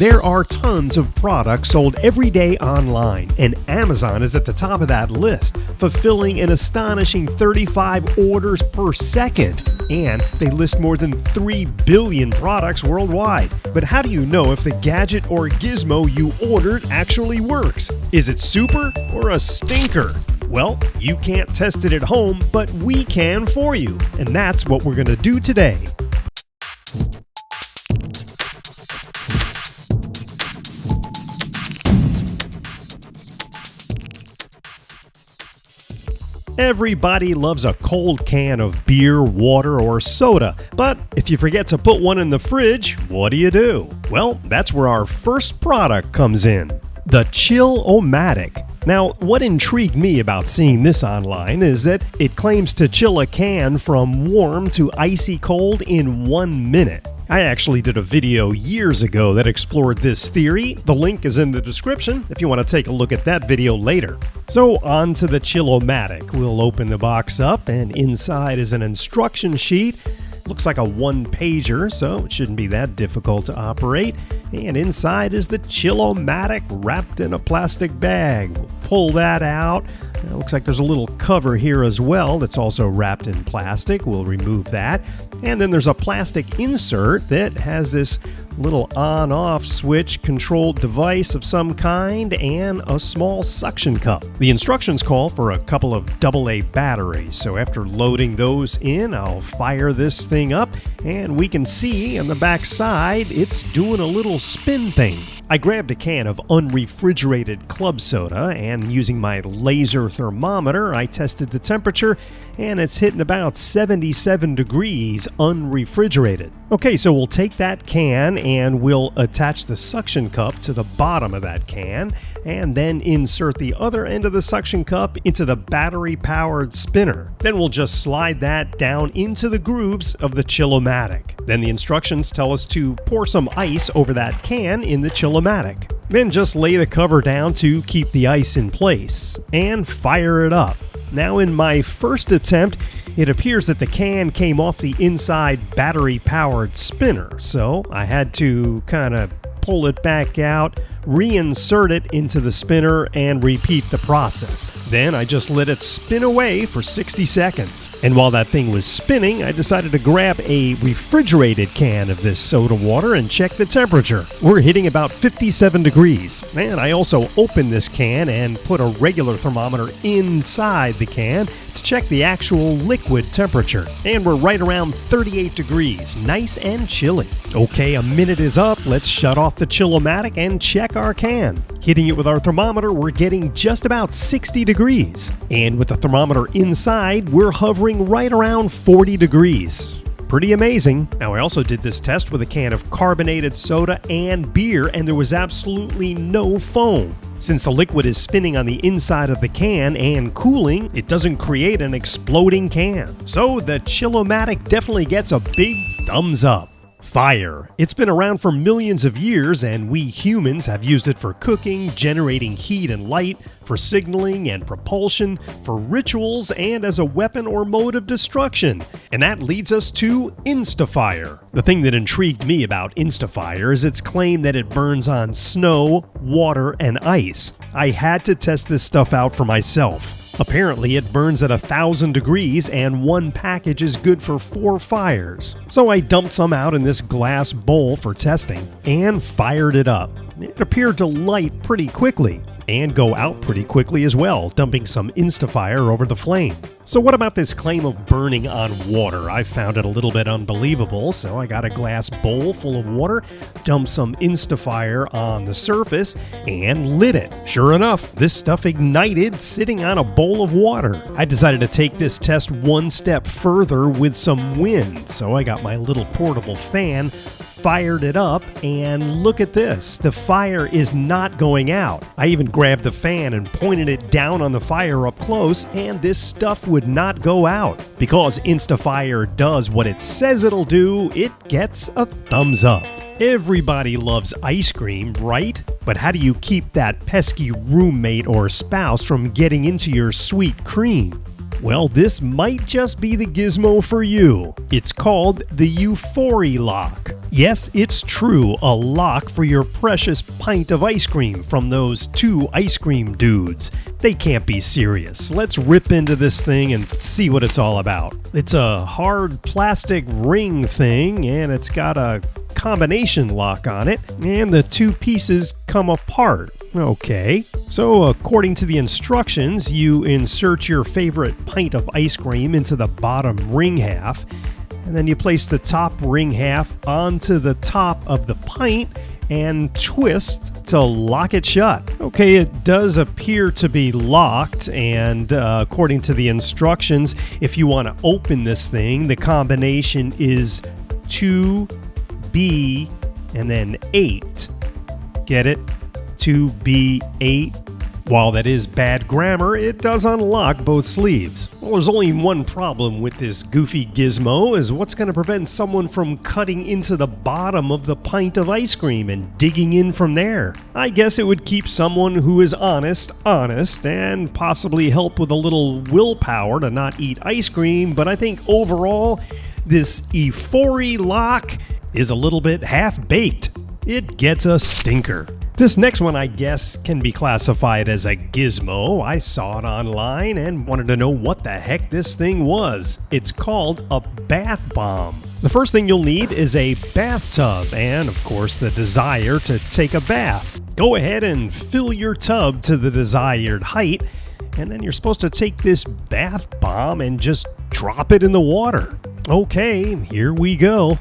There are tons of products sold every day online, and Amazon is at the top of that list, fulfilling an astonishing 35 orders per second. And they list more than 3 billion products worldwide. But how do you know if the gadget or gizmo you ordered actually works? Is it super or a stinker? Well, you can't test it at home, but we can for you. And that's what we're going to do today. Everybody loves a cold can of beer, water, or soda, but if you forget to put one in the fridge, what do? Well, that's where our first product comes in, the Chill-O-Matic. Now, what intrigued me about seeing this online is that it claims to chill a can from warm to icy cold in 1 minute. I actually did a video years ago that explored this theory. The link is in the description if you want to take a look at that video later. So on to the Chill-O-Matic. We'll open the box up, and inside is an instruction sheet. Looks like a one-pager, so it shouldn't be that difficult to operate. And inside is the Chill-O-Matic wrapped in a plastic bag. We'll pull that out. It looks like there's a little cover here as well that's also wrapped in plastic. We'll remove that. And then there's a plastic insert that has this little on-off switch controlled device of some kind and a small suction cup. The instructions call for a couple of AA batteries, so after loading those in, I'll fire this thing up, and we can see on the back side it's doing a little spin thing. I grabbed a can of unrefrigerated club soda, and using my laser thermometer, I tested the temperature, and it's hitting about 77 degrees unrefrigerated. Okay, so we'll take that can and we'll attach the suction cup to the bottom of that can, and then insert the other end of the suction cup into the battery-powered spinner. Then we'll just slide that down into the grooves of the Chill-O-Matic. Then the instructions tell us to pour some ice over that can in the Chill-O-Matic. Then just lay the cover down to keep the ice in place, and fire it up. Now in my first attempt, it appears that the can came off the inside battery-powered spinner, so I had to kind of pull it back out, reinsert it into the spinner, and repeat the process. Then I just let it spin away for 60 seconds. And while that thing was spinning, I decided to grab a refrigerated can of this soda water and check the temperature. We're hitting about 57 degrees. And I also opened this can and put a regular thermometer inside the can to check the actual liquid temperature. And we're right around 38 degrees, nice and chilly. Okay, a minute is up. Let's shut off the Chill-O-Matic and check our can. Hitting it with our thermometer, we're getting just about 60 degrees. And with the thermometer inside, we're hovering right around 40 degrees. Pretty amazing. Now, I also did this test with a can of carbonated soda and beer, and there was absolutely no foam. Since the liquid is spinning on the inside of the can and cooling, it doesn't create an exploding can. So the Chill-O-Matic definitely gets a big thumbs up. Fire. It's been around for millions of years, and we humans have used it for cooking, generating heat and light, for signaling and propulsion, for rituals, and as a weapon or mode of destruction. And that leads us to Instafire. The thing that intrigued me about Instafire is its claim that it burns on snow, water, and ice. I had to test this stuff out for myself. Apparently, it burns at 1,000 degrees, and one package is good for 4 fires. So I dumped some out in this glass bowl for testing and fired it up. It appeared to light pretty quickly and go out pretty quickly as well, dumping some Instafire over the flame. So what about this claim of burning on water? I found it a little bit unbelievable, so I got a glass bowl full of water, dumped some Instafire on the surface, and lit it. Sure enough, this stuff ignited sitting on a bowl of water. I decided to take this test one step further with some wind, so I got my little portable fan, fired it up, and look at this. The fire is not going out. I even grabbed the fan and pointed it down on the fire up close, and this stuff would not go out. Because Instafire does what it says it'll do, it gets a thumbs up. Everybody loves ice cream, right? But how do you keep that pesky roommate or spouse from getting into your sweet cream? Well, this might just be the gizmo for you. It's called the Euphory Lock. Yes, it's true, a lock for your precious pint of ice cream from those two ice cream dudes. They can't be serious. Let's rip into this thing and see what it's all about. It's a hard plastic ring thing, and it's got a combination lock on it, and the two pieces come apart. Okay, so according to the instructions, you insert your favorite pint of ice cream into the bottom ring half, and then you place the top ring half onto the top of the pint and twist to lock it shut. Okay, it does appear to be locked, and according to the instructions, if you want to open this thing, the combination is 2B and then 8. Get it? 2B8. While that is bad grammar, it does unlock both sleeves. Well, there's only one problem with this goofy gizmo, is what's going to prevent someone from cutting into the bottom of the pint of ice cream and digging in from there? I guess it would keep someone who is honest, and possibly help with a little willpower to not eat ice cream, but I think overall, this Euphory Lock is a little bit half-baked. It gets a stinker. This next one, I guess, can be classified as a gizmo. I saw it online and wanted to know what the heck this thing was. It's called a bath bomb. The first thing you'll need is a bathtub and, of course, the desire to take a bath. Go ahead and fill your tub to the desired height, and then you're supposed to take this bath bomb and just drop it in the water. Okay, here we go.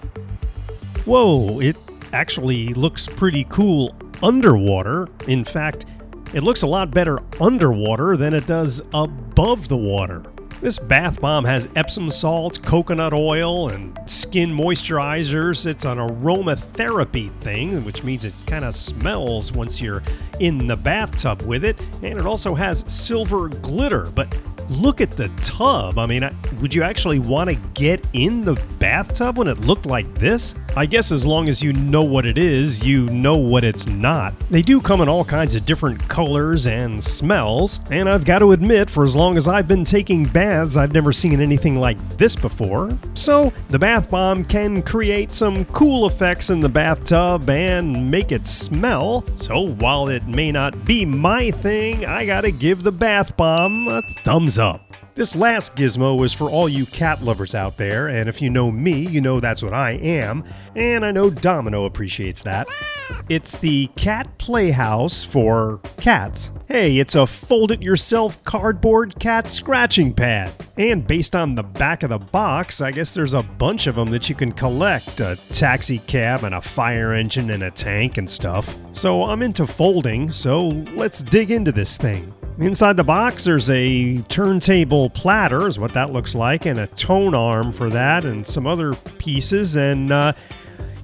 Whoa, it actually looks pretty cool underwater. In fact, it looks a lot better underwater than it does above the water. This bath bomb has Epsom salts, coconut oil, and skin moisturizers. It's an aromatherapy thing, which means it kind of smells once you're in the bathtub with it. And it also has silver glitter. But look at the tub. I mean, would you actually want to get in the bathtub when it looked like this? I guess as long as you know what it is, you know what it's not. They do come in all kinds of different colors and smells, and I've got to admit, for as long as I've been taking baths, I've never seen anything like this before. So, the bath bomb can create some cool effects in the bathtub and make it smell. So, while it may not be my thing, I gotta give the bath bomb a thumbs up. This last gizmo is for all you cat lovers out there, and if you know me, you know that's what I am, and I know Domino appreciates that. It's the Cat Playhouse for cats. Hey, it's a fold-it-yourself cardboard cat scratching pad. And based on the back of the box, I guess there's a bunch of them that you can collect. A taxi cab and a fire engine and a tank and stuff. So I'm into folding, so let's dig into this thing. Inside the box, there's a turntable platter, is what that looks like, and a tone arm for that, and some other pieces, and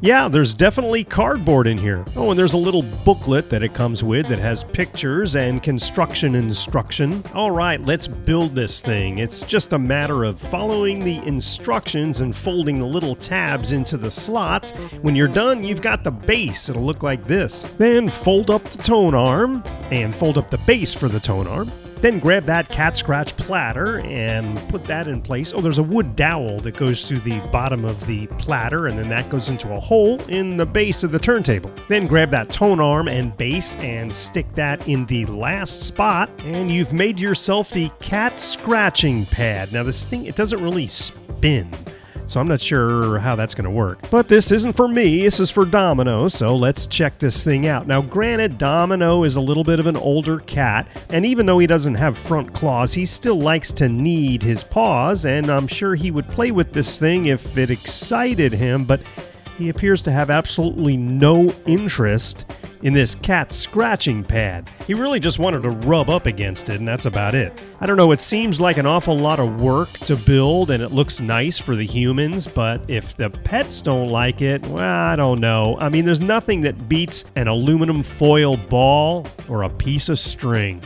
yeah, there's definitely cardboard in here. Oh, and there's a little booklet that it comes with that has pictures and construction instruction. All right, let's build this thing. It's just a matter of following the instructions and folding the little tabs into the slots. When you're done, you've got the base. It'll look like this. Then fold up the tone arm and fold up the base for the tone arm. Then grab that cat scratch platter and put that in place. Oh, there's a wood dowel that goes through the bottom of the platter, and then that goes into a hole in the base of the turntable. Then grab that tone arm and base and stick that in the last spot, and you've made yourself the cat scratching pad. Now this thing, it doesn't really spin, so I'm not sure how that's going to work. But this isn't for me, this is for Domino, so let's check this thing out. Now granted, Domino is a little bit of an older cat, and even though he doesn't have front claws, he still likes to knead his paws, and I'm sure he would play with this thing if it excited him, but he appears to have absolutely no interest in this cat scratching pad. He really just wanted to rub up against it, and that's about it. I don't know, it seems like an awful lot of work to build, and it looks nice for the humans, but if the pets don't like it, well, I don't know. I mean, there's nothing that beats an aluminum foil ball or a piece of string.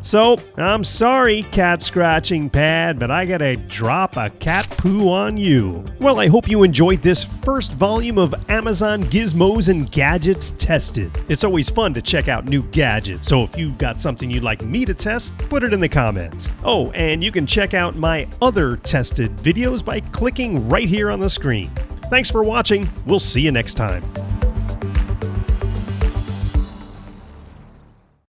So, I'm sorry, cat scratching pad, but I gotta drop a cat poo on you. Well, I hope you enjoyed this first volume of Amazon Gizmos and Gadgets Tested. It's always fun to check out new gadgets, so if you've got something you'd like me to test, put it in the comments. Oh, and you can check out my other tested videos by clicking right here on the screen. Thanks for watching. We'll see you next time.